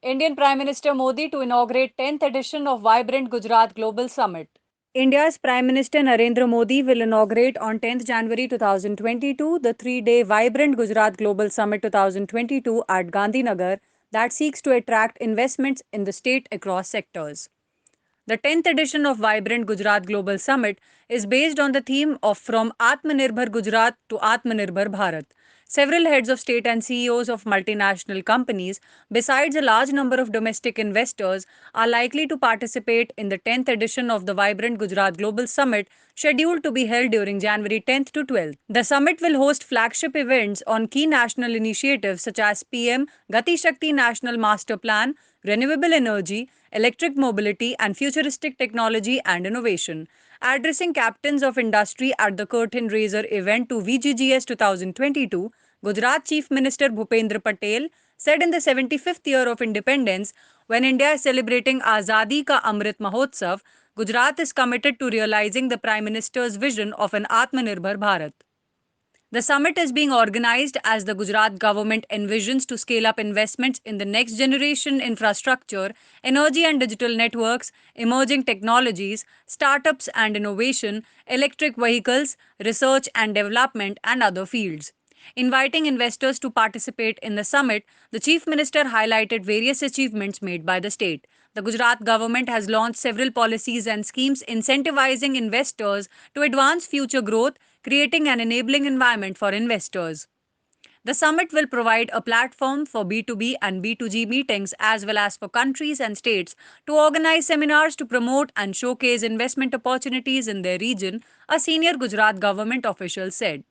Indian Prime Minister Modi to inaugurate 10th edition of Vibrant Gujarat Global Summit. India's Prime Minister Narendra Modi will inaugurate on 10th January 2022 the three-day Vibrant Gujarat Global Summit 2022 at Gandhinagar that seeks to attract investments in the state across sectors. The 10th edition of Vibrant Gujarat Global Summit is based on the theme of From Atmanirbhar Gujarat to Atmanirbhar Bharat. Several heads of state and CEOs of multinational companies, besides a large number of domestic investors, are likely to participate in the 10th edition of the Vibrant Gujarat Global Summit, scheduled to be held during January 10th to 12th. The summit will host flagship events on key national initiatives such as PM Gati Shakti National Master Plan, renewable energy, electric mobility, and futuristic technology and innovation. Addressing captains of industry at the curtain raiser event to VGGS 2022, Gujarat Chief Minister Bhupendra Patel said in the 75th year of independence, when India is celebrating Azadi Ka Amrit Mahotsav, Gujarat is committed to realizing the Prime Minister's vision of an Atmanirbhar Bharat. The summit is being organized as the Gujarat government envisions to scale up investments in the next generation infrastructure, energy and digital networks, emerging technologies, startups and innovation, electric vehicles, research and development, and other fields. Inviting investors to participate in the summit, the Chief Minister highlighted various achievements made by the state. The Gujarat government has launched several policies and schemes incentivizing investors to advance future growth, creating an enabling environment for investors. The summit will provide a platform for B2B and B2G meetings as well as for countries and states to organize seminars to promote and showcase investment opportunities in their region, a senior Gujarat government official said.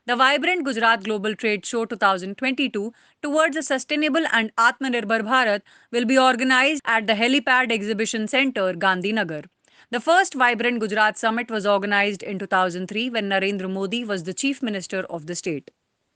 The Vibrant Gujarat Global Trade Show 2022 towards a sustainable and Atmanirbhar Bharat will be organized at the Helipad Exhibition Centre, Gandhinagar. The first Vibrant Gujarat Summit was organized in 2003 when Narendra Modi was the Chief Minister of the state.